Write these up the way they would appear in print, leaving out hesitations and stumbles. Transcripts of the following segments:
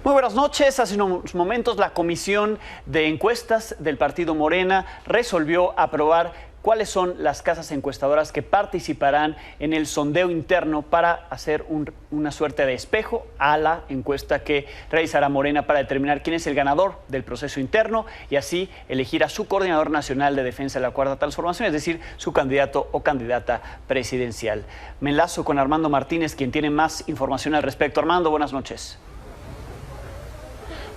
Muy buenas noches. Hace unos momentos la Comisión de Encuestas del Partido Morena resolvió aprobar cuáles son las casas encuestadoras que participarán en el sondeo interno para hacer una suerte de espejo a la encuesta que realizará Morena para determinar quién es el ganador del proceso interno y así elegir a su coordinador nacional de defensa de la Cuarta Transformación, es decir, su candidato o candidata presidencial. Me enlazo con Armando Martínez, quien tiene más información al respecto. Armando, buenas noches.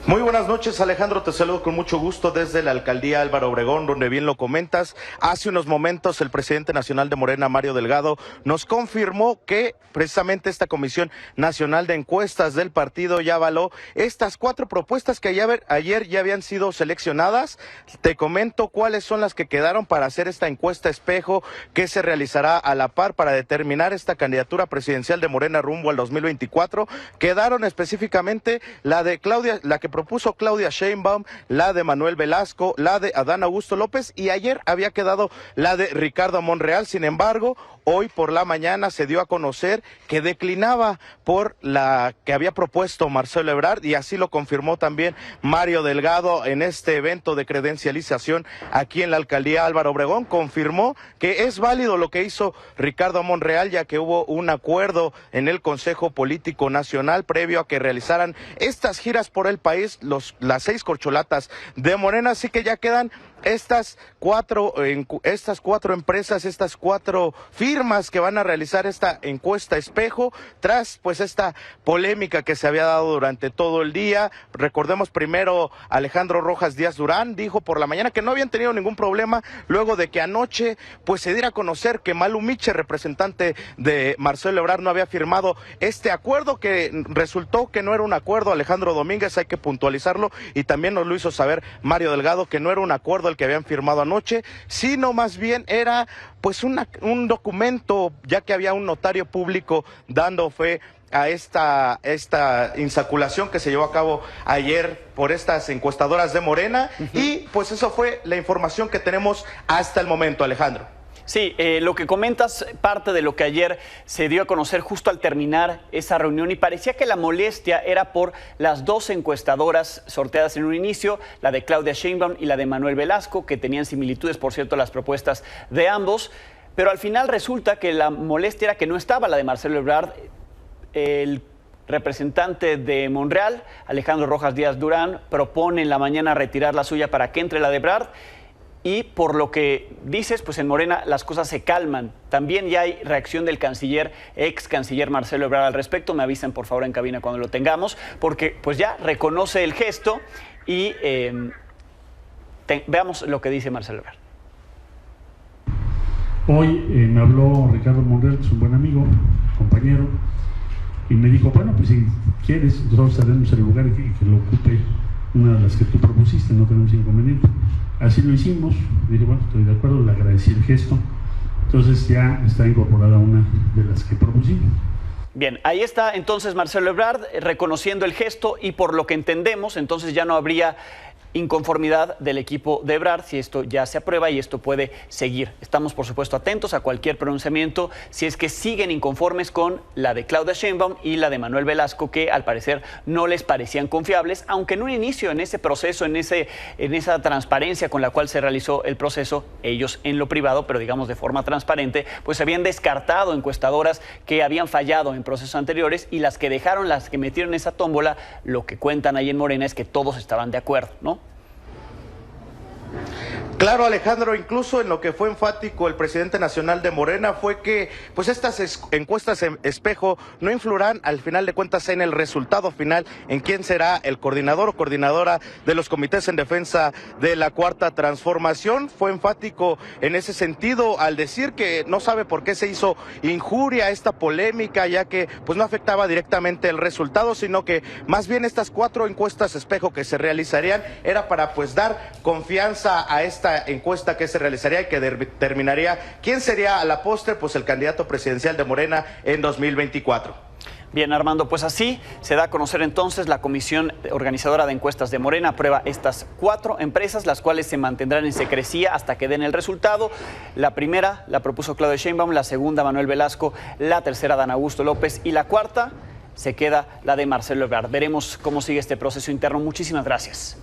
Muy buenas noches, Alejandro, te saludo con mucho gusto desde la alcaldía Álvaro Obregón, donde bien lo comentas. Hace unos momentos el presidente nacional de Morena, Mario Delgado, nos confirmó que precisamente esta Comisión Nacional de Encuestas del partido ya avaló estas 4 propuestas que ayer ya habían sido seleccionadas. Te comento cuáles son las que quedaron para hacer esta encuesta espejo que se realizará a la par para determinar esta candidatura presidencial de Morena rumbo al 2024. Quedaron específicamente la que propuso Claudia Sheinbaum, la de Manuel Velasco, la de Adán Augusto López y ayer había quedado la de Ricardo Monreal. Sin embargo, hoy por la mañana se dio a conocer que declinaba por la que había propuesto Marcelo Ebrard y así lo confirmó también Mario Delgado en este evento de credencialización aquí en la alcaldía Álvaro Obregón. Confirmó que es válido lo que hizo Ricardo Monreal, ya que hubo un acuerdo en el Consejo Político Nacional previo a que realizaran estas giras por el país las 6 corcholatas de Morena, así que ya quedan estas cuatro empresas, estas 4 firmas que van a realizar esta encuesta espejo tras pues esta polémica que se había dado durante todo el día. Recordemos primero Alejandro Rojas Díaz Durán dijo por la mañana que no habían tenido ningún problema luego de que anoche pues se diera a conocer que Malu Miche, representante de Marcelo Ebrard, no había firmado este acuerdo, que resultó que no era un acuerdo. Alejandro Domínguez, hay que puntualizarlo, y también nos lo hizo saber Mario Delgado, que no era un acuerdo el que habían firmado anoche, sino más bien era pues un documento, ya que había un notario público dando fe a esta insaculación que se llevó a cabo ayer por estas encuestadoras de Morena. Y pues eso fue la información que tenemos hasta el momento, Alejandro. Sí, lo que comentas parte de lo que ayer se dio a conocer justo al terminar esa reunión y parecía que la molestia era por las 2 encuestadoras sorteadas en un inicio, la de Claudia Sheinbaum y la de Manuel Velasco, que tenían similitudes, por cierto, las propuestas de ambos, pero al final resulta que la molestia era que no estaba la de Marcelo Ebrard. El representante de Monreal, Alejandro Rojas Díaz Durán, propone en la mañana retirar la suya para que entre la de Ebrard. Y por lo que dices, pues en Morena las cosas se calman. También ya hay reacción del ex canciller Marcelo Ebrard al respecto. Me avisan por favor en cabina cuando lo tengamos, porque pues ya reconoce el gesto y veamos lo que dice Marcelo Ebrard. Hoy me habló Ricardo Monreal, que es un buen amigo, compañero, y me dijo, bueno, pues si quieres, nosotros tenemos el lugar y que lo ocupe una de las que tú propusiste, no tenemos inconveniente. Así lo hicimos, dije, bueno, estoy de acuerdo, le agradecí el gesto, entonces ya está incorporada una de las que propusimos. Bien, ahí está entonces Marcelo Ebrard reconociendo el gesto y por lo que entendemos, entonces ya no habría inconformidad del equipo de Ebrard si esto ya se aprueba y esto puede seguir. Estamos, por supuesto, atentos a cualquier pronunciamiento si es que siguen inconformes con la de Claudia Sheinbaum y la de Manuel Velasco, que al parecer no les parecían confiables, aunque en un inicio, en ese proceso, en esa transparencia con la cual se realizó el proceso, ellos en lo privado, pero digamos de forma transparente, pues habían descartado encuestadoras que habían fallado en procesos anteriores y las que dejaron, las que metieron esa tómbola, lo que cuentan ahí en Morena es que todos estaban de acuerdo, ¿no? Claro, Alejandro, incluso en lo que fue enfático el presidente nacional de Morena fue que pues estas encuestas en espejo no influirán al final de cuentas en el resultado final, en quién será el coordinador o coordinadora de los comités en defensa de la Cuarta Transformación. Fue enfático en ese sentido al decir que no sabe por qué se hizo injuria esta polémica, ya que pues no afectaba directamente el resultado, sino que más bien estas 4 encuestas espejo que se realizarían era para pues dar confianza a esta encuesta que se realizaría y que determinaría quién sería a la postre pues el candidato presidencial de Morena en 2024. Bien, Armando, pues así se da a conocer entonces la Comisión Organizadora de Encuestas de Morena aprueba estas 4 empresas, las cuales se mantendrán en secrecía hasta que den el resultado. La primera la propuso Claudia Sheinbaum, la segunda Manuel Velasco, la tercera Adán Augusto López y la cuarta se queda la de Marcelo Ebrard. Veremos cómo sigue este proceso interno. Muchísimas gracias.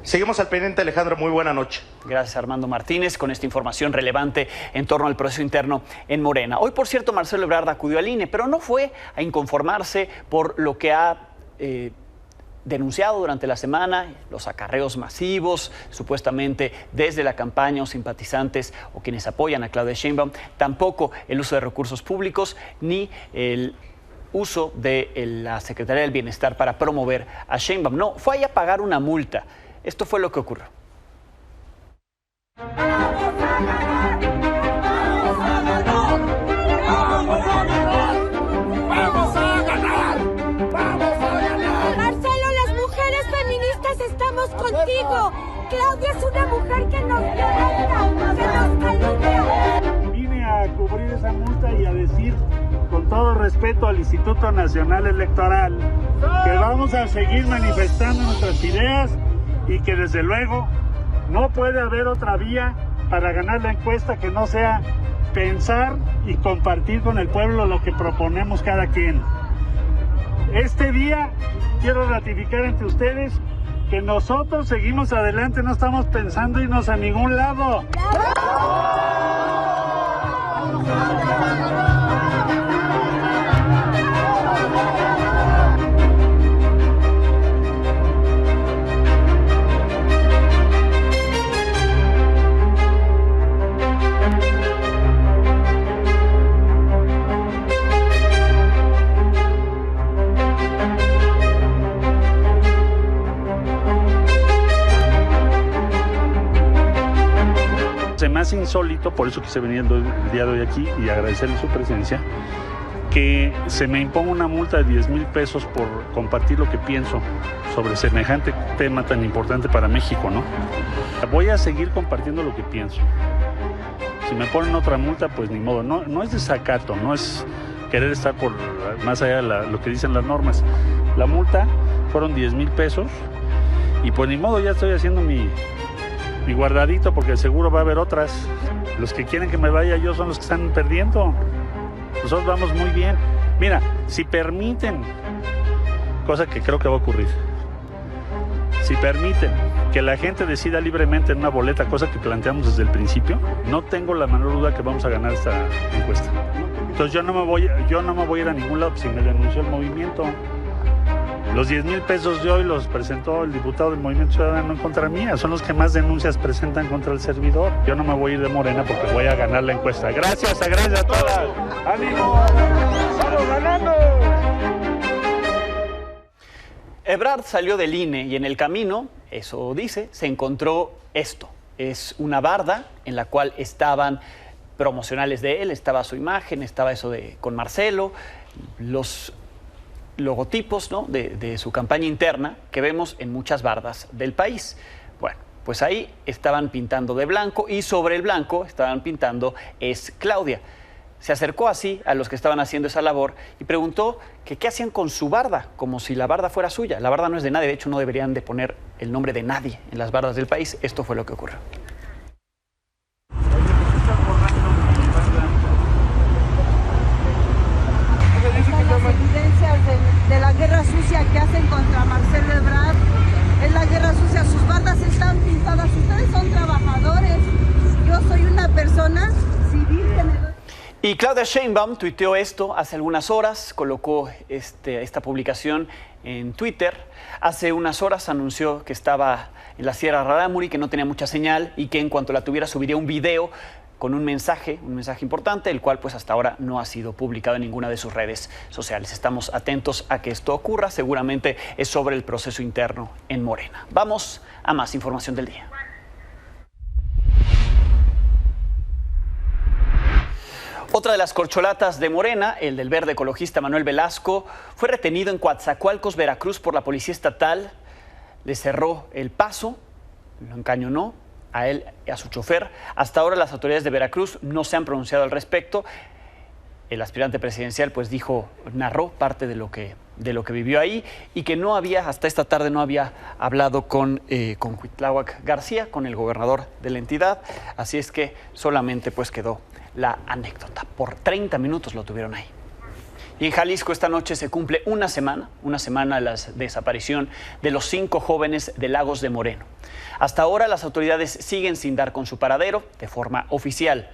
Seguimos al pendiente, Alejandro. Muy buena noche. Gracias, Armando Martínez, con esta información relevante en torno al proceso interno en Morena. Hoy, por cierto, Marcelo Ebrard acudió al INE, pero no fue a inconformarse por lo que ha denunciado durante la semana, los acarreos masivos, supuestamente desde la campaña o simpatizantes o quienes apoyan a Claudia Sheinbaum, tampoco el uso de recursos públicos ni el uso de la Secretaría del Bienestar para promover a Sheinbaum. No, fue ahí a pagar una multa. Esto fue lo que ocurrió. Marcelo, las mujeres feministas estamos contigo. Claudia es una mujer que nos violenta, que nos calumnia. Vine a cubrir esa multa y a decir, con todo respeto al Instituto Nacional Electoral, que vamos a seguir manifestando nuestras ideas y que desde luego no puede haber otra vía para ganar la encuesta que no sea pensar y compartir con el pueblo lo que proponemos cada quien. Este día quiero ratificar ante ustedes que nosotros seguimos adelante, no estamos pensando irnos a ningún lado. Más insólito, por eso quise venir el día de hoy aquí y agradecerle su presencia, que se me imponga una multa de 10,000 pesos por compartir lo que pienso sobre semejante tema tan importante para México, ¿no? Voy a seguir compartiendo lo que pienso. Si me ponen otra multa, pues ni modo. No es desacato, no es querer estar por más allá de lo que dicen las normas. La multa fueron 10,000 pesos y pues ni modo, ya estoy haciendo mi guardadito porque seguro va a haber otras. Los que quieren que me vaya yo son los que están perdiendo. Nosotros vamos muy bien. Mira, si permiten, cosa que creo que va a ocurrir, si permiten que la gente decida libremente en una boleta, cosa que planteamos desde el principio, no tengo la menor duda que vamos a ganar esta encuesta. Entonces yo no me voy a ir a ningún lado si me denunció el movimiento. Los 10,000 pesos de hoy los presentó el diputado del Movimiento Ciudadano en contra mía. Son los que más denuncias presentan contra el servidor. Yo no me voy a ir de Morena porque voy a ganar la encuesta. Gracias a todas. ¡Ánimo! ¡Vamos ganando! Ebrard salió del INE y en el camino, eso dice, se encontró esto. Es una barda en la cual estaban promocionales de él, estaba su imagen, estaba eso con Marcelo, los logotipos, ¿no?, de su campaña interna que vemos en muchas bardas del país. Bueno, pues ahí estaban pintando de blanco y sobre el blanco estaban pintando "es Claudia". Se acercó así a los que estaban haciendo esa labor y preguntó que qué hacían con su barda, como si la barda fuera suya. La barda no es de nadie, de hecho no deberían de poner el nombre de nadie en las bardas del país. Esto fue lo que ocurrió. Las evidencias de la guerra sucia que hacen contra Marcelo Ebrard, es la guerra sucia, sus bardas están pintadas, ustedes son trabajadores, yo soy una persona civil que me doy. Y Claudia Sheinbaum tuiteó esto hace algunas horas, colocó esta publicación en Twitter. Hace unas horas anunció que estaba en la Sierra Rarámuri, que no tenía mucha señal y que en cuanto la tuviera subiría un video con un mensaje importante, el cual pues hasta ahora no ha sido publicado en ninguna de sus redes sociales. Estamos atentos a que esto ocurra, seguramente es sobre el proceso interno en Morena. Vamos a más información del día. Otra de las corcholatas de Morena, el del verde ecologista Manuel Velasco, fue retenido en Coatzacoalcos, Veracruz, por la policía estatal. Le cerró el paso, lo encañonó a él y a su chofer. Hasta ahora las autoridades de Veracruz no se han pronunciado al respecto. El aspirante presidencial pues narró parte de lo que vivió ahí y que no había, hasta esta tarde no había hablado con Cuitláhuac García, con el gobernador de la entidad. Así es que solamente pues quedó la anécdota. Por 30 minutos lo tuvieron ahí. Y en Jalisco esta noche se cumple una semana de la desaparición de los 5 jóvenes de Lagos de Moreno. Hasta ahora las autoridades siguen sin dar con su paradero de forma oficial.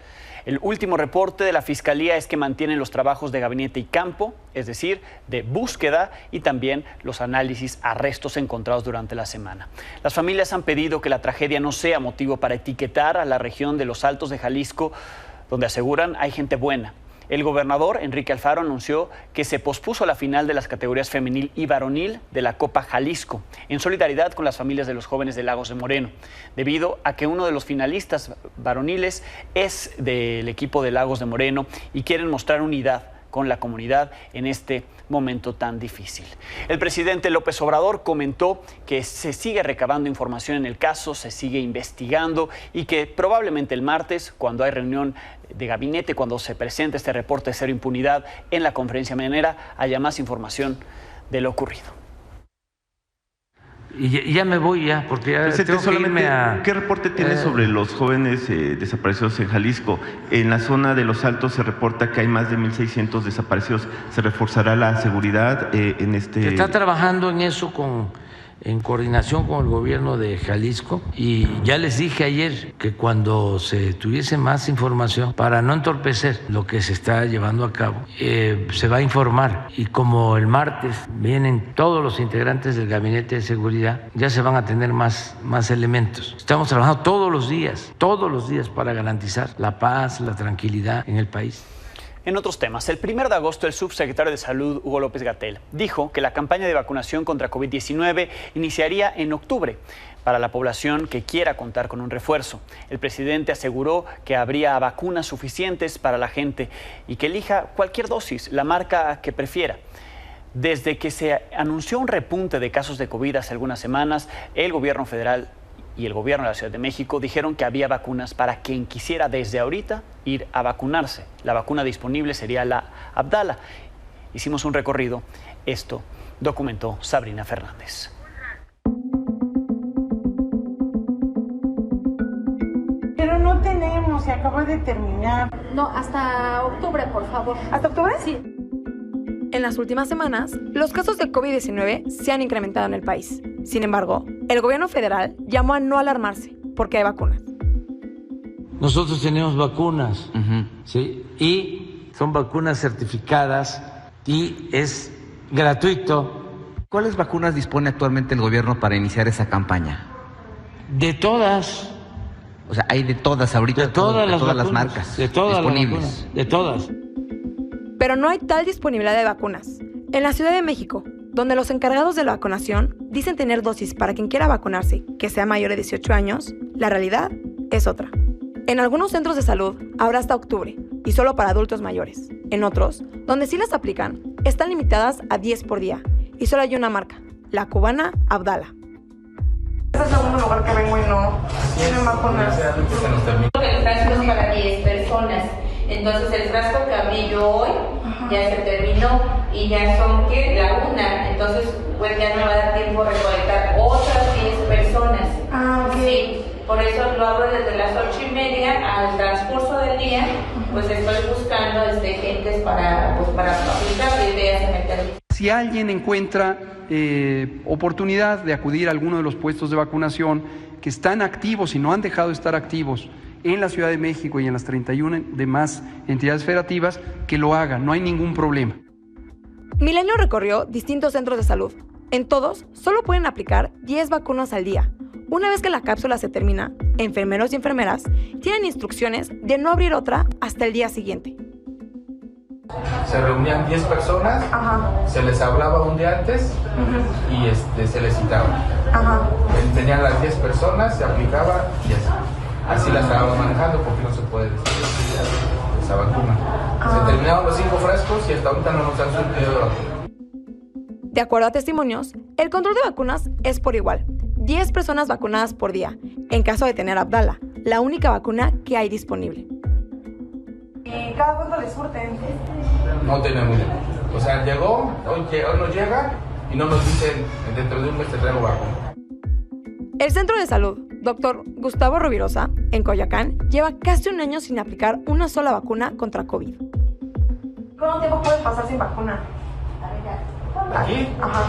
El último reporte de la Fiscalía es que mantienen los trabajos de gabinete y campo, es decir, de búsqueda y también los análisis, arrestos encontrados durante la semana. Las familias han pedido que la tragedia no sea motivo para etiquetar a la región de los Altos de Jalisco, donde aseguran hay gente buena. El gobernador Enrique Alfaro anunció que se pospuso la final de las categorías femenil y varonil de la Copa Jalisco, en solidaridad con las familias de los jóvenes de Lagos de Moreno, debido a que uno de los finalistas varoniles es del equipo de Lagos de Moreno y quieren mostrar unidad con la comunidad en este momento tan difícil. El presidente López Obrador comentó que se sigue recabando información en el caso, se sigue investigando y que probablemente el martes, cuando hay reunión de gabinete, cuando se presente este reporte de cero impunidad en la conferencia mañanera, haya más información de lo ocurrido. Y ya me voy porque ya tengo que irme a... ¿Qué reporte tiene sobre los jóvenes desaparecidos en Jalisco? En la zona de Los Altos se reporta que hay más de 1,600 desaparecidos. ¿Se reforzará la seguridad en este...? Se está trabajando en eso en coordinación con el gobierno de Jalisco, y ya les dije ayer que cuando se tuviese más información, para no entorpecer lo que se está llevando a cabo, se va a informar, y como el martes vienen todos los integrantes del Gabinete de Seguridad, ya se van a tener más elementos. Estamos trabajando todos los días para garantizar la paz, la tranquilidad en el país. En otros temas, el 1 de agosto el subsecretario de Salud, Hugo López-Gatell, dijo que la campaña de vacunación contra COVID-19 iniciaría en octubre para la población que quiera contar con un refuerzo. El presidente aseguró que habría vacunas suficientes para la gente y que elija cualquier dosis, la marca que prefiera. Desde que se anunció un repunte de casos de COVID hace algunas semanas, el gobierno federal y el gobierno de la Ciudad de México dijeron que había vacunas para quien quisiera desde ahorita ir a vacunarse. La vacuna disponible sería la Abdala. Hicimos un recorrido. Esto documentó Sabrina Fernández. Pero no tenemos, se acaba de terminar. No, hasta octubre, por favor. ¿Hasta octubre? Sí. En las últimas semanas, los casos de COVID-19 se han incrementado en el país. Sin embargo, el gobierno federal llamó a no alarmarse porque hay vacunas. Nosotros tenemos vacunas, ¿sí? Y son vacunas certificadas y es gratuito. ¿Cuáles vacunas dispone actualmente el gobierno para iniciar esa campaña? De todas. O sea, hay de todas ahorita, de todas las marcas de todas disponibles. Las vacunas, de todas. Pero no hay tal disponibilidad de vacunas. En la Ciudad de México, donde los encargados de la vacunación dicen tener dosis para quien quiera vacunarse, que sea mayor de 18 años, la realidad es otra. En algunos centros de salud habrá hasta octubre, y solo para adultos mayores. En otros, donde sí las aplican, están limitadas a 10 por día, y solo hay una marca, la cubana Abdala. Este es el segundo lugar que vengo y no tienen vacunas. El frasco es para 10 personas. Entonces el frasco que abrí yo hoy ya se terminó y ya son la una. Entonces pues ya no va a dar tiempo a recolectar otras 10 personas. Ok. Sí, por eso lo abro desde las 8:30 al transcurso del día. Pues estoy buscando gentes para aplicar y ya se meter. Si alguien encuentra oportunidad de acudir a alguno de los puestos de vacunación que están activos y no han dejado de estar activos en la Ciudad de México y en las 31 demás entidades federativas, que lo hagan, no hay ningún problema. Milenio recorrió distintos centros de salud. En todos, solo pueden aplicar 10 vacunas al día. Una vez que la cápsula se termina, enfermeros y enfermeras tienen instrucciones de no abrir otra hasta el día siguiente. Se reunían 10 personas, se les hablaba un día antes y se les citaba. Tenían las 10 personas, se aplicaba y así la estábamos manejando porque no se puede esa vacuna. Se terminaron los 5 frascos y hasta ahorita no nos han surtido de vacuna. De acuerdo a testimonios, el control de vacunas es por igual. 10 personas vacunadas por día, en caso de tener Abdala, la única vacuna que hay disponible. ¿Y cada cuánto les surten? No tenemos. O sea, hoy nos llega y no nos dicen dentro de un mes te traigo vacuna. El Centro de Salud, Dr. Gustavo Rovirosa, en Coyoacán, lleva casi un año sin aplicar una sola vacuna contra COVID. ¿Cuánto tiempo puedes pasar sin vacuna? ¿Aquí? Ajá.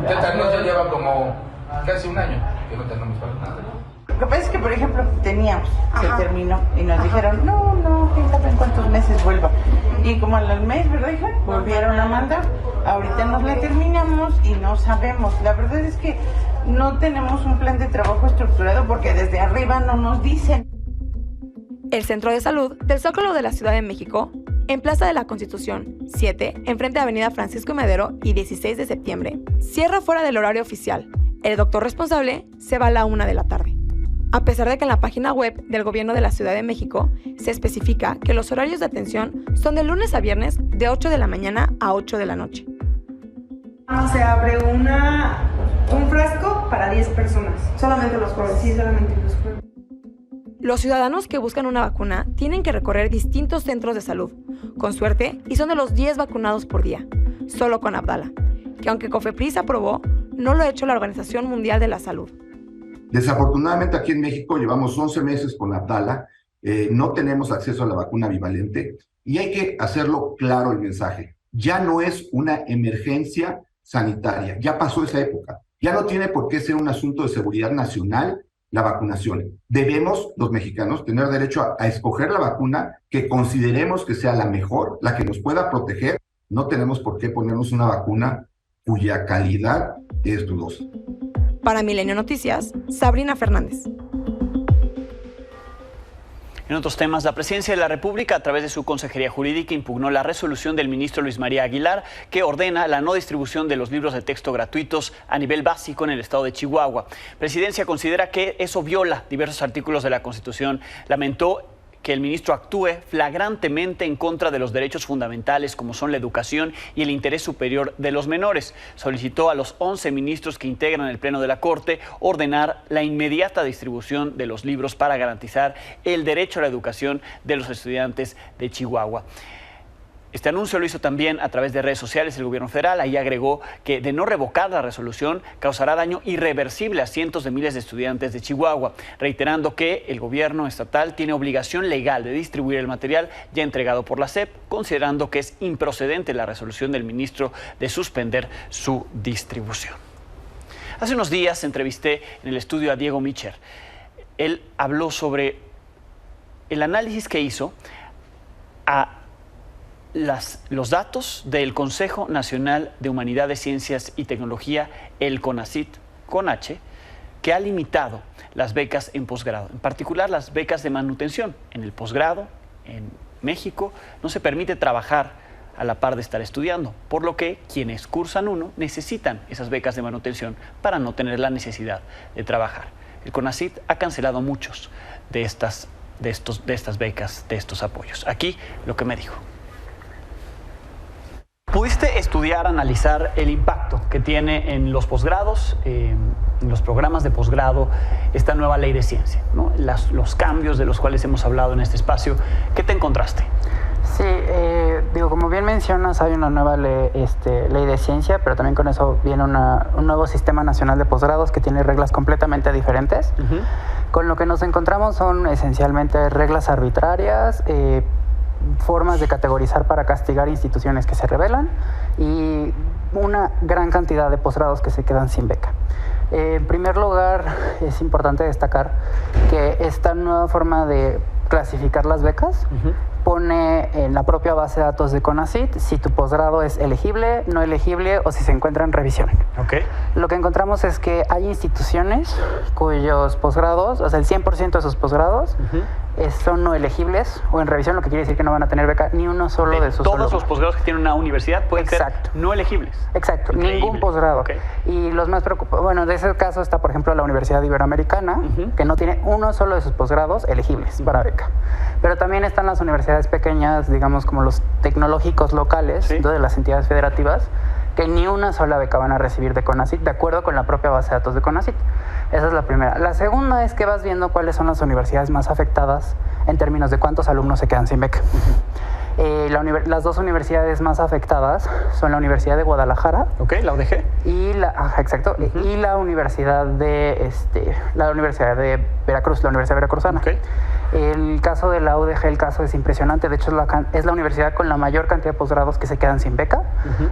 ¿Qué tal? No, ya lleva como casi un año que no tenemos vacuna. Lo que pasa es que, por ejemplo, teníamos, se terminó y nos dijeron, no, quién sabe en cuántos meses vuelva. Y como al mes, ¿verdad, hija? Volvieron a mandar. Ahorita nos la terminamos y no sabemos. La verdad es que no tenemos un plan de trabajo estructurado porque desde arriba no nos dicen. El Centro de Salud del Zócalo de la Ciudad de México, en Plaza de la Constitución 7, enfrente de Avenida Francisco y Madero y 16 de septiembre, cierra fuera del horario oficial. El doctor responsable se va a la 1 de la tarde. A pesar de que en la página web del Gobierno de la Ciudad de México se especifica que los horarios de atención son de lunes a viernes de 8 de la mañana a 8 de la noche. Se abre un frasco para 10 personas. Solamente los jueves. Sí, solamente los jueves. Los ciudadanos que buscan una vacuna tienen que recorrer distintos centros de salud, con suerte, y son de los 10 vacunados por día, solo con Abdala, que aunque Cofepris aprobó, no lo ha hecho la Organización Mundial de la Salud. Desafortunadamente aquí en México llevamos 11 meses con Abdala, no tenemos acceso a la vacuna bivalente y hay que hacerlo claro el mensaje. Ya no es una emergencia sanitaria, ya pasó esa época, ya no tiene por qué ser un asunto de seguridad nacional la vacunación. Debemos, los mexicanos, tener derecho a escoger la vacuna que consideremos que sea la mejor, la que nos pueda proteger. No tenemos por qué ponernos una vacuna cuya calidad es dudosa. Para Milenio Noticias, Sabrina Fernández. En otros temas, la Presidencia de la República, a través de su Consejería Jurídica, impugnó la resolución del ministro Luis María Aguilar que ordena la no distribución de los libros de texto gratuitos a nivel básico en el estado de Chihuahua. Presidencia considera que eso viola diversos artículos de la Constitución. Lamentó que el ministro actúe flagrantemente en contra de los derechos fundamentales como son la educación y el interés superior de los menores. Solicitó a los 11 ministros que integran el Pleno de la Corte ordenar la inmediata distribución de los libros para garantizar el derecho a la educación de los estudiantes de Chihuahua. Este anuncio lo hizo también a través de redes sociales el gobierno federal. Ahí agregó que de no revocar la resolución causará daño irreversible a cientos de miles de estudiantes de Chihuahua, reiterando que el gobierno estatal tiene obligación legal de distribuir el material ya entregado por la SEP, considerando que es improcedente la resolución del ministro de suspender su distribución. Hace unos días entrevisté en el estudio a Diego Micher. Él habló sobre el análisis que hizo a los datos del Consejo Nacional de Humanidades, Ciencias y Tecnología, el CONACYT, con H, que ha limitado las becas en posgrado, en particular las becas de manutención. En el posgrado, en México, no se permite trabajar a la par de estar estudiando, por lo que quienes cursan uno necesitan esas becas de manutención para no tener la necesidad de trabajar. El CONACYT ha cancelado muchos de estas becas, de estos apoyos. Aquí lo que me dijo. ¿Pudiste estudiar, analizar el impacto que tiene en los posgrados, en los programas de posgrado, esta nueva ley de ciencia, ¿no? Los cambios de los cuales hemos hablado en este espacio? ¿Qué te encontraste? Sí, como bien mencionas, hay una nueva ley de ciencia, pero también con eso viene un nuevo sistema nacional de posgrados que tiene reglas completamente diferentes. Con lo que nos encontramos son esencialmente reglas arbitrarias, formas de categorizar para castigar instituciones que se rebelan y una gran cantidad de posgrados que se quedan sin beca. En primer lugar, es importante destacar que esta nueva forma de clasificar las becas pone en la propia base de datos de CONACYT si tu posgrado es elegible, no elegible o si se encuentra en revisión. Lo que encontramos es que hay instituciones cuyos posgrados, o sea, el 100% de sus posgrados son no elegibles o en revisión, lo que quiere decir que no van a tener beca ni uno solo de sus todos los posgrados que tienen una universidad pueden ser no elegibles. Exacto, ningún posgrado. Y los más preocupados, bueno, de ese caso está, por ejemplo, la Universidad Iberoamericana, que no tiene uno solo de sus posgrados elegibles para beca. Pero también están las universidades pequeñas, digamos como los tecnológicos locales, de las entidades federativas, que ni una sola beca van a recibir de CONACYT, de acuerdo con la propia base de datos de CONACYT. Esa es la primera. La segunda es que vas viendo cuáles son las universidades más afectadas en términos de cuántos alumnos se quedan sin beca. Las dos universidades más afectadas son la Universidad de Guadalajara. La UDG. Y exacto. Y la Universidad de Veracruz, la Universidad Veracruzana. El caso de la UDG, el caso es impresionante. De hecho, es la universidad con la mayor cantidad de posgrados que se quedan sin beca.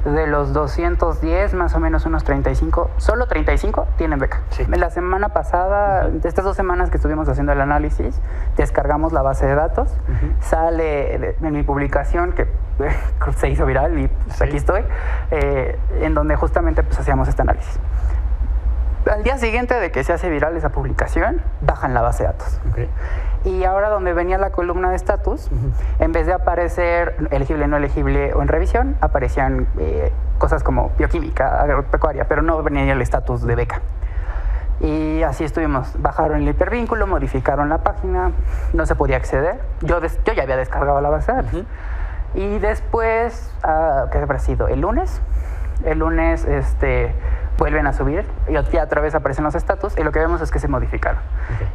De los 210, más o menos unos 35, solo 35 tienen beca. La semana pasada, de estas 2 semanas que estuvimos haciendo el análisis, descargamos la base de datos. Sale en mi publicación, que se hizo viral y pues, aquí estoy, en donde justamente pues, hacíamos este análisis. Al día siguiente de que se hace viral esa publicación, bajan la base de datos. Y ahora donde venía la columna de estatus, en vez de aparecer elegible, no elegible o en revisión, aparecían cosas como bioquímica, agropecuaria, pero no venía el estatus de beca. Y así estuvimos. Bajaron el hipervínculo, modificaron la página, no se podía acceder. Yo ya había descargado la base de datos. Y después, ¿qué habrá sido? El lunes vuelven a subir y ya otra vez aparecen los estatus y lo que vemos es que se modificaron.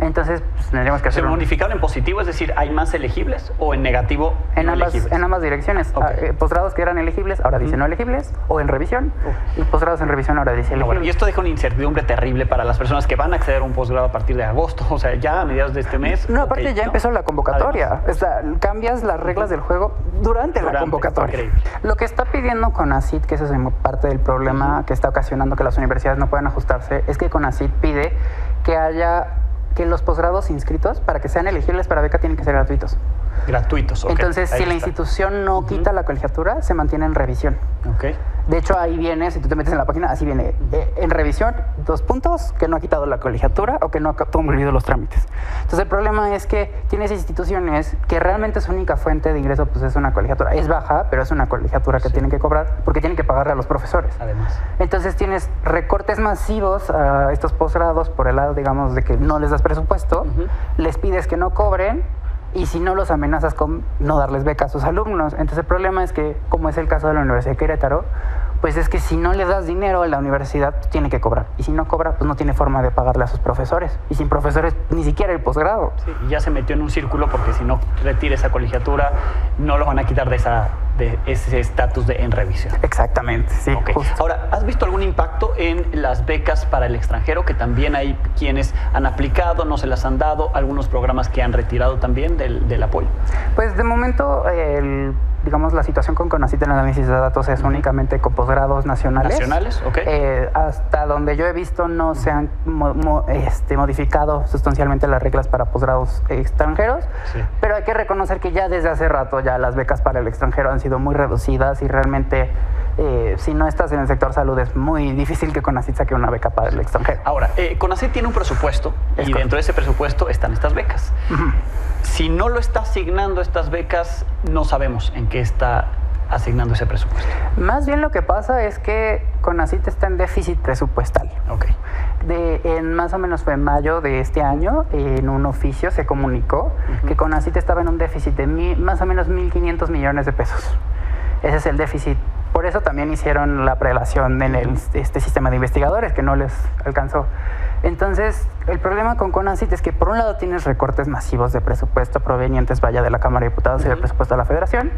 Entonces, pues, tendríamos que hacer... ¿Se modificaron en positivo? Es decir, ¿hay más elegibles o en negativo en ambas direcciones. Posgrados que eran elegibles ahora dicen no elegibles o en revisión y posgrados en revisión ahora dicen elegibles. Y esto deja una incertidumbre terrible para las personas que van a acceder a un posgrado a partir de agosto, o sea, ya a mediados de este mes. No, aparte ya empezó la convocatoria. O sea, cambias las reglas del juego durante la convocatoria. Lo que está pidiendo CONACYT, que eso es parte del problema que está ocasionando que las universidades no puedan ajustarse, es que CONACYT pide que los posgrados inscritos, para que sean elegibles para beca, tienen que ser gratuitos. Gratuitos, ok. Entonces, si la institución no quita la colegiatura, se mantiene en revisión. De hecho, ahí viene, si tú te metes en la página, así viene, en revisión, 2 puntos, que no ha quitado la colegiatura o que no ha concluido los trámites. Entonces, el problema es que tienes instituciones que realmente su única fuente de ingreso pues es una colegiatura. Es baja, pero es una colegiatura que tienen que cobrar porque tienen que pagarle a los profesores. Además. Entonces, tienes recortes masivos a estos posgrados por el lado, digamos, de que no les das presupuesto, les pides que no cobren, y si no los amenazas con no darles beca a sus alumnos. Entonces el problema es que, como es el caso de la Universidad de Querétaro, pues es que si no les das dinero, la universidad tiene que cobrar. Y si no cobra, pues no tiene forma de pagarle a sus profesores. Y sin profesores, ni siquiera el posgrado. Sí, y ya se metió en un círculo porque si no retira esa colegiatura, no los van a quitar de ese estatus de en revisión. Exactamente, sí. Ahora, ¿has visto algún impacto en las becas para el extranjero? Que también hay quienes han aplicado, no se las han dado, algunos programas que han retirado también del apoyo. Pues de momento, digamos, la situación con CONACYT en el análisis de datos es únicamente con posgrados nacionales. ¿Nacionales? Ok. Hasta donde yo he visto no se han modificado sustancialmente las reglas para posgrados extranjeros, pero hay que reconocer que ya desde hace rato ya las becas para el extranjero han sido muy reducidas y realmente si no estás en el sector salud es muy difícil que CONACYT saque una beca para el extranjero. Ahora, CONACYT tiene un presupuesto y dentro de ese presupuesto están estas becas. Si no lo está asignando estas becas, no sabemos en qué está asignando ese presupuesto. Más bien lo que pasa es que CONACYT está en déficit presupuestal. En más o menos fue en mayo de este año, en un oficio se comunicó que CONACYT estaba en un déficit de más o menos 1.500 millones de pesos. Ese es el déficit. Por eso también hicieron la prelación en este sistema de investigadores, que no les alcanzó. Entonces, el problema con CONACYT es que por un lado tienes recortes masivos de presupuesto provenientes de la Cámara de Diputados y del presupuesto de la Federación,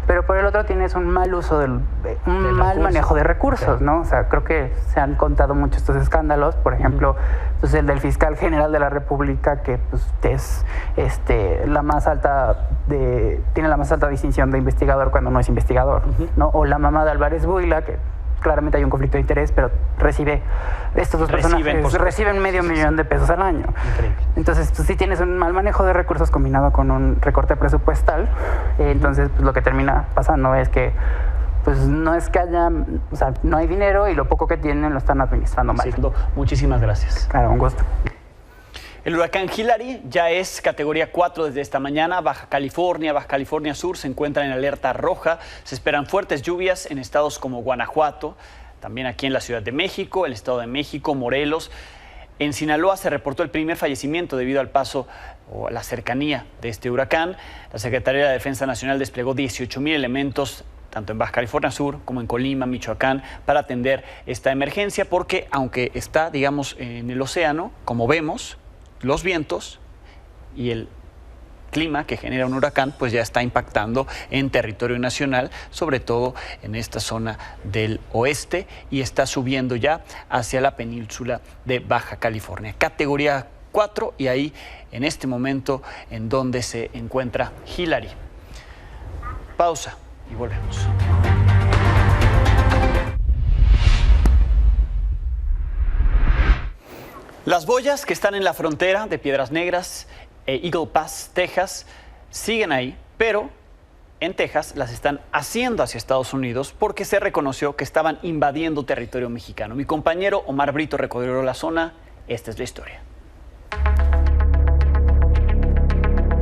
pero por el otro tienes un mal uso, un mal manejo de recursos, ¿no? O sea, creo que se han contado mucho estos escándalos, por ejemplo, pues el del fiscal general de la República, que pues, es la más alta tiene la más alta distinción de investigador cuando no es investigador, ¿no? O la mamá de Álvarez Buila, que claramente hay un conflicto de interés, pero estos dos personajes reciben $500,000 de pesos al año. Increíble. Entonces, pues, sí tienes un mal manejo de recursos combinado con un recorte presupuestal. Entonces, pues, lo que termina pasando es que pues no es que haya, o sea, no hay dinero y lo poco que tienen lo están administrando mal. Muchísimas gracias. Claro, un gusto. El huracán Hillary ya es categoría 4 desde esta mañana. Baja California Sur se encuentran en alerta roja. Se esperan fuertes lluvias en estados como Guanajuato, también aquí en la Ciudad de México, el Estado de México, Morelos. En Sinaloa se reportó el primer fallecimiento debido al paso o a la cercanía de este huracán. La Secretaría de Defensa Nacional desplegó 18,000 elementos tanto en Baja California Sur como en Colima, Michoacán, para atender esta emergencia, porque aunque está, digamos, en el océano, como vemos, los vientos y el clima que genera un huracán pues ya está impactando en territorio nacional, sobre todo en esta zona del oeste, y está subiendo ya hacia la península de Baja California. Categoría 4 y ahí en este momento en donde se encuentra Hillary. Pausa y volvemos. Las boyas que están en la frontera de Piedras Negras e Eagle Pass, Texas, siguen ahí, pero en Texas las están haciendo hacia Estados Unidos porque se reconoció que estaban invadiendo territorio mexicano. Mi compañero Omar Brito recorrió la zona. Esta es la historia.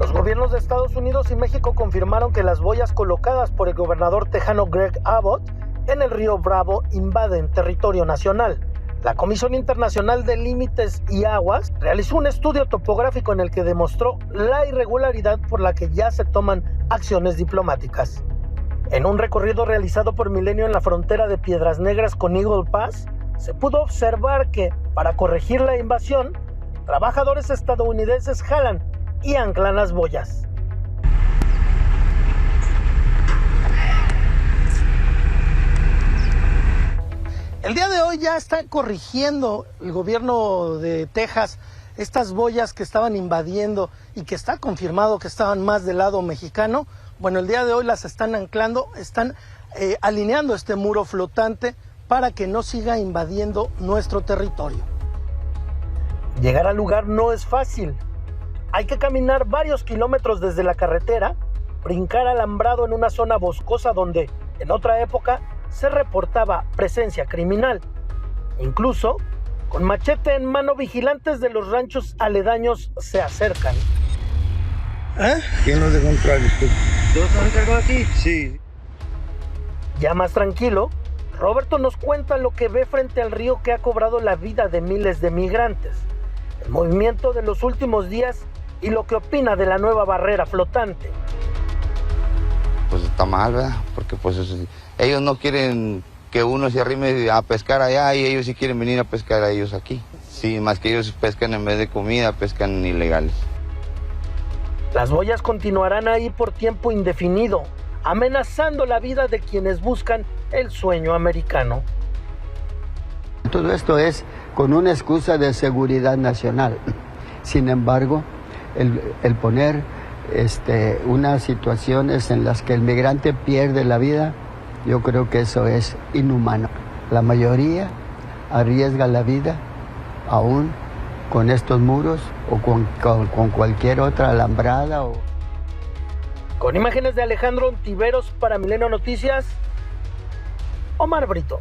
Los gobiernos de Estados Unidos y México confirmaron que las boyas colocadas por el gobernador tejano Greg Abbott en el río Bravo invaden territorio nacional. La Comisión Internacional de Límites y Aguas realizó un estudio topográfico en el que demostró la irregularidad por la que ya se toman acciones diplomáticas. En un recorrido realizado por Milenio en la frontera de Piedras Negras con Eagle Pass, se pudo observar que, para corregir la invasión, trabajadores estadounidenses jalan y anclan las boyas. El día de hoy ya está corrigiendo el gobierno de Texas estas boyas que estaban invadiendo y que está confirmado que estaban más del lado mexicano. Bueno, el día de hoy las están anclando, están alineando este muro flotante para que no siga invadiendo nuestro territorio. Llegar al lugar no es fácil. Hay que caminar varios kilómetros desde la carretera, brincar alambrado en una zona boscosa donde, en otra época, se reportaba presencia criminal. Incluso, con machete en mano, vigilantes de los ranchos aledaños se acercan. ¿Quién nos dejó entrar? ¿Tú estás encargado aquí? Sí. Ya más tranquilo, Roberto nos cuenta lo que ve frente al río que ha cobrado la vida de miles de migrantes, el movimiento de los últimos días y lo que opina de la nueva barrera flotante. Pues está mal, ¿verdad? Porque pues ellos no quieren que uno se arrime a pescar allá y ellos sí quieren venir a pescar a ellos aquí. Sí, más que ellos pescan en vez de comida, pescan ilegales. Las boyas continuarán ahí por tiempo indefinido, amenazando la vida de quienes buscan el sueño americano. Todo esto es con una excusa de seguridad nacional. Sin embargo, el poner unas situaciones en las que el migrante pierde la vida, yo creo que eso es inhumano. La mayoría arriesga la vida aún con estos muros o con cualquier otra alambrada. Con imágenes de Alejandro Ontiveros para Milenio Noticias, Omar Brito.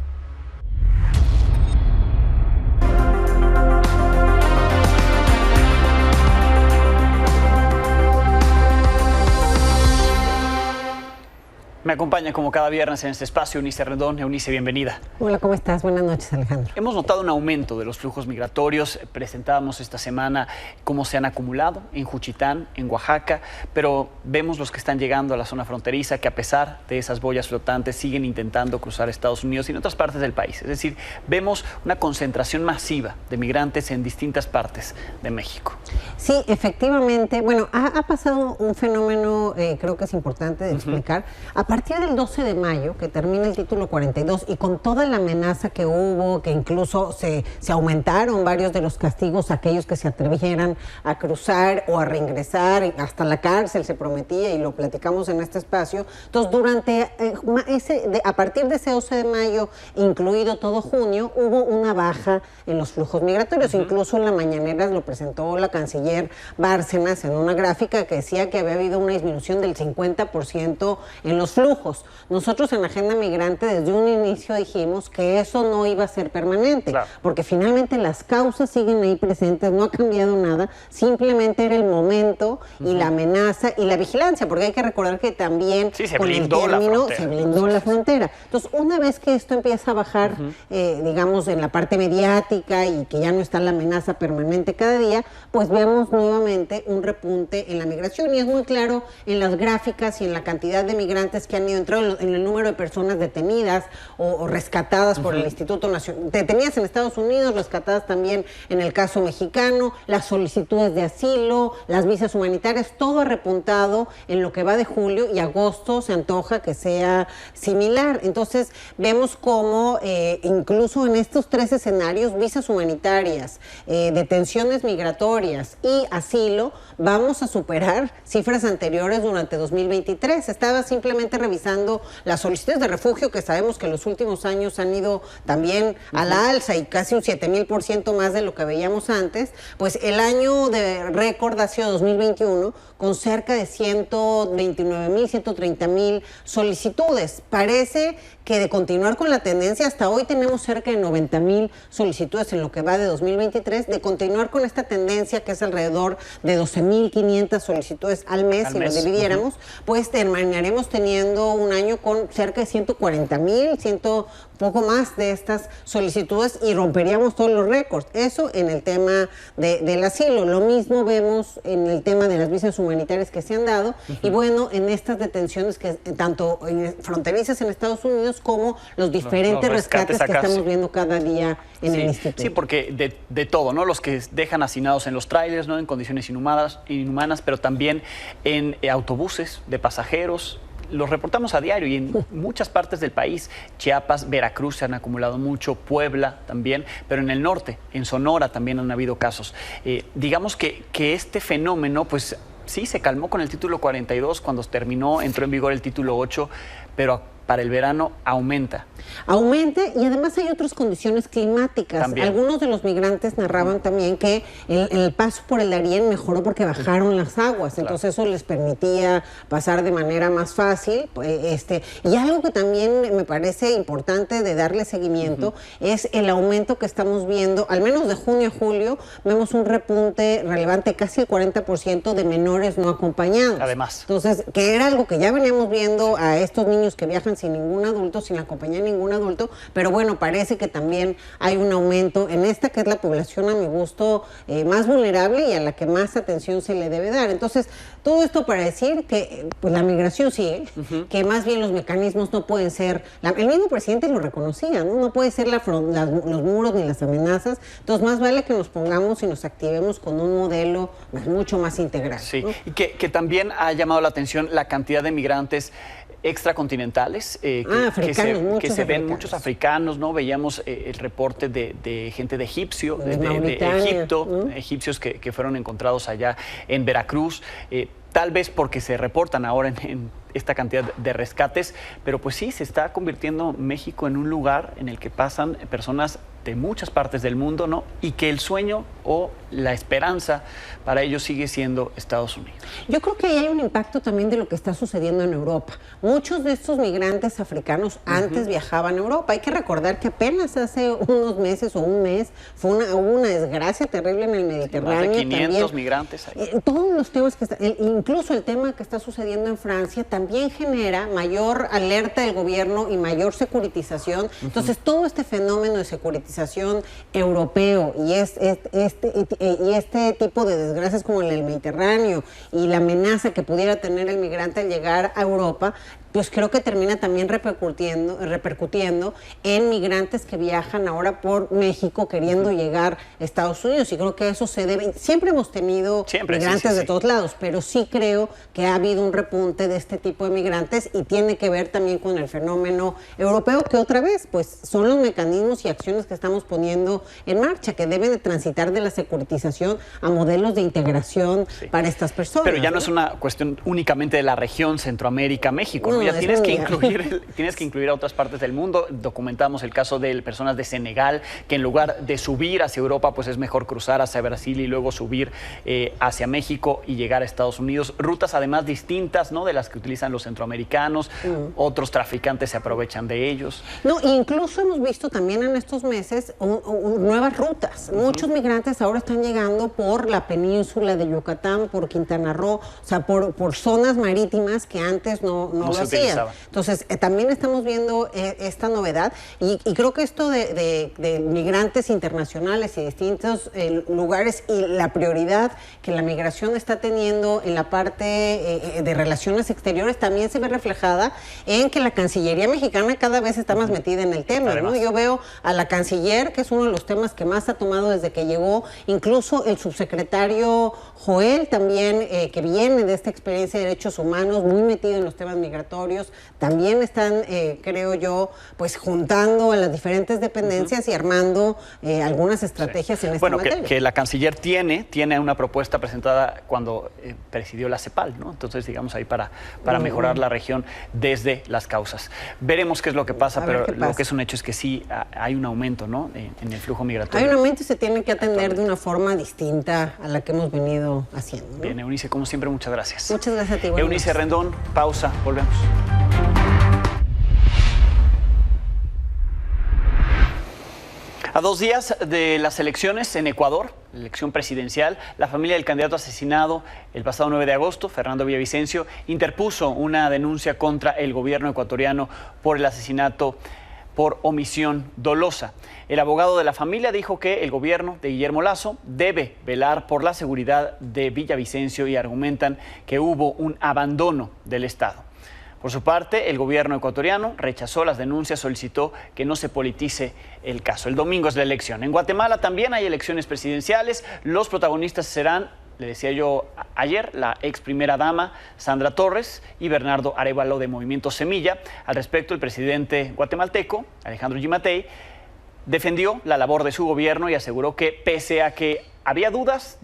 Me acompaña como cada viernes en este espacio Eunice Rendón. Eunice, bienvenida. Hola, ¿cómo estás? Buenas noches, Alejandro. Hemos notado un aumento de los flujos migratorios. Presentábamos esta semana cómo se han acumulado en Juchitán, en Oaxaca, pero vemos los que están llegando a la zona fronteriza que a pesar de esas boyas flotantes siguen intentando cruzar Estados Unidos y en otras partes del país. Es decir, vemos una concentración masiva de migrantes en distintas partes de México. Sí, efectivamente. Bueno, ha pasado un fenómeno, creo que es importante de explicar. A partir del 12 de mayo, que termina el título 42, y con toda la amenaza que hubo, que incluso se aumentaron varios de los castigos a aquellos que se atrevieran a cruzar o a reingresar, hasta la cárcel se prometía, y lo platicamos en este espacio. Entonces, a partir de ese 12 de mayo, incluido todo junio, hubo una baja en los flujos migratorios. Incluso en la mañanera lo presentó la canciller Bárcenas en una gráfica que decía que había habido una disminución del 50% en los flujos. Nosotros en Agenda Migrante desde un inicio dijimos que eso no iba a ser permanente, claro, porque finalmente las causas siguen ahí presentes, no ha cambiado nada, simplemente era el momento y la amenaza y la vigilancia, porque hay que recordar que también con el término se blindó la frontera. Entonces, una vez que esto empieza a bajar, digamos, en la parte mediática y que ya no está la amenaza permanente cada día, pues vemos nuevamente un repunte en la migración y es muy claro en las gráficas y en la cantidad de migrantes que han ido entrando en el número de personas detenidas o rescatadas por el Instituto Nacional, detenidas en Estados Unidos, rescatadas también en el caso mexicano, las solicitudes de asilo, las visas humanitarias, todo ha repuntado en lo que va de julio, y agosto se antoja que sea similar. Entonces vemos cómo incluso en estos 3 escenarios, visas humanitarias, detenciones migratorias y asilo, vamos a superar cifras anteriores durante 2023. Estaba simplemente revisando las solicitudes de refugio, que sabemos que en los últimos años han ido también a la alza y casi un 7,000% más de lo que veíamos antes. Pues el año de récord ha sido 2021, con cerca de 129,000, 130,000 solicitudes. Parece que de continuar con la tendencia, hasta hoy tenemos cerca de 90,000 solicitudes en lo que va de 2023, de continuar con esta tendencia, que es alrededor de 12,500 solicitudes al mes, si lo dividiéramos, pues terminaremos teniendo un año con cerca de 140,000, poco más de estas solicitudes, y romperíamos todos los récords. Eso en el tema del asilo. Lo mismo vemos en el tema de las visas humanitarias que se han dado, y bueno, en estas detenciones que tanto fronterizas en Estados Unidos como los diferentes rescates que estamos viendo cada día en el instituto. Sí, porque de todo, ¿no? Los que dejan hacinados en los trailers, ¿no? En condiciones inhumanas, pero también en autobuses de pasajeros. Los reportamos a diario y en muchas partes del país. Chiapas, Veracruz se han acumulado mucho, Puebla también, pero en el norte, en Sonora también han habido casos. Digamos que este fenómeno, pues sí, se calmó con el título 42 cuando entró en vigor el título 8, pero para el verano aumenta. Aumenta, y además hay otras condiciones climáticas. También. Algunos de los migrantes narraban también que el paso por el Darién mejoró porque bajaron las aguas, entonces eso les permitía pasar de manera más fácil. Y algo que también me parece importante de darle seguimiento es el aumento que estamos viendo, al menos de junio a julio, vemos un repunte relevante, casi el 40% de menores no acompañados. Además. Entonces, que era algo que ya veníamos viendo a estos niños que viajan sin ningún adulto, sin la compañía de ningún adulto, pero bueno, parece que también hay un aumento en esta, que es la población a mi gusto más vulnerable y a la que más atención se le debe dar. Entonces, todo esto para decir que pues la migración sigue, que más bien los mecanismos no pueden ser, el mismo presidente lo reconocía, no puede ser los muros ni las amenazas, entonces más vale que nos pongamos y nos activemos con un modelo mucho más integral. Sí, ¿no? y que también ha llamado la atención la cantidad de migrantes extracontinentales, que se ven muchos africanos, ¿no? Veíamos el reporte de gente de Egipto, egipcios que fueron encontrados allá en Veracruz, tal vez porque se reportan ahora en esta cantidad de rescates, pero pues sí, se está convirtiendo México en un lugar en el que pasan personas de muchas partes del mundo, ¿no? Y que el sueño o la esperanza para ellos sigue siendo Estados Unidos. Yo creo que ahí hay un impacto también de lo que está sucediendo en Europa. Muchos de estos migrantes africanos antes viajaban a Europa. Hay que recordar que apenas hace unos meses o un mes hubo una desgracia terrible en el Mediterráneo. Más de 500 también, migrantes ahí. Todos los temas que incluso el tema que está sucediendo en Francia también genera mayor alerta del gobierno y mayor securitización. Entonces, todo este fenómeno de securitización europeo y este tipo de desgracias como en el Mediterráneo y la amenaza que pudiera tener el migrante al llegar a Europa, pues creo que termina también repercutiendo en migrantes que viajan ahora por México queriendo llegar a Estados Unidos, y creo que eso se debe, siempre hemos tenido migrantes de todos lados, pero sí creo que ha habido un repunte de este tipo de migrantes y tiene que ver también con el fenómeno europeo, que otra vez pues son los mecanismos y acciones que estamos poniendo en marcha, que deben de transitar de la securitización a modelos de integración para estas personas. Pero ya no es una cuestión únicamente de la región Centroamérica, México, ¿no? Ya tienes que incluir a otras partes del mundo. Documentamos el caso de personas de Senegal, que en lugar de subir hacia Europa, pues es mejor cruzar hacia Brasil y luego subir hacia México y llegar a Estados Unidos. Rutas además distintas, ¿no? De las que utilizan los centroamericanos. Otros traficantes se aprovechan de ellos. No, incluso hemos visto también en estos meses nuevas rutas. Muchos migrantes ahora están llegando por la península de Yucatán, por Quintana Roo, o sea, por zonas marítimas que antes no lo hacían. utilizaban. Entonces, también estamos viendo esta novedad y creo que esto de migrantes internacionales y distintos lugares y la prioridad que la migración está teniendo en la parte de relaciones exteriores también se ve reflejada en que la Cancillería mexicana cada vez está más metida en el tema, ¿no? Yo veo a la canciller, que es uno de los temas que más ha tomado desde que llegó, incluso el subsecretario Joel también, que viene de esta experiencia de derechos humanos, muy metido en los temas migratorios, también están, creo yo, pues juntando a las diferentes dependencias y armando algunas estrategias en esta materia. Que la canciller tiene una propuesta presentada cuando presidió la CEPAL, ¿no? Entonces, digamos, ahí para mejorar la región desde las causas. Veremos qué es lo que pasa, pero lo que es un hecho es que sí hay un aumento, ¿no? En el flujo migratorio. Hay un aumento y se tiene que atender de una forma distinta a la que hemos venido haciendo, ¿no? Bien, Eunice, como siempre, muchas gracias. Muchas gracias a ti. Eunice Rendón, pausa, volvemos. A 2 días de las elecciones en Ecuador, la elección presidencial, la familia del candidato asesinado el pasado 9 de agosto, Fernando Villavicencio, interpuso una denuncia contra el gobierno ecuatoriano por el asesinato por omisión dolosa. El abogado de la familia dijo que el gobierno de Guillermo Lasso debe velar por la seguridad de Villavicencio y argumentan que hubo un abandono del Estado. Por su parte, el gobierno ecuatoriano rechazó las denuncias, solicitó que no se politice el caso. El domingo es la elección. En Guatemala también hay elecciones presidenciales. Los protagonistas serán, le decía yo ayer, la ex primera dama Sandra Torres y Bernardo Arévalo de Movimiento Semilla. Al respecto, el presidente guatemalteco, Alejandro Gimatei, defendió la labor de su gobierno y aseguró que pese a que había dudas,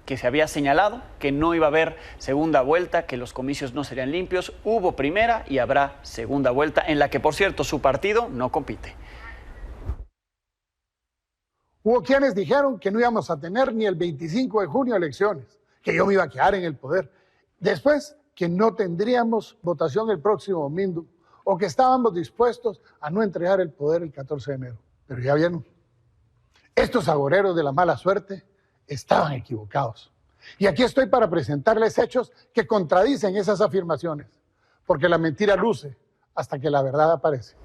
que se había señalado que no iba a haber segunda vuelta, que los comicios no serían limpios, hubo primera y habrá segunda vuelta, en la que, por cierto, su partido no compite. Hubo quienes dijeron que no íbamos a tener ni el 25 de junio elecciones, que yo me iba a quedar en el poder. Después, que no tendríamos votación el próximo domingo, o que estábamos dispuestos a no entregar el poder el 14 de enero. Pero ya vieron, estos agoreros de la mala suerte estaban equivocados. Y aquí estoy para presentarles hechos que contradicen esas afirmaciones, porque la mentira luce hasta que la verdad aparece.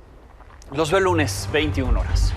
Los veo el lunes, 21 horas.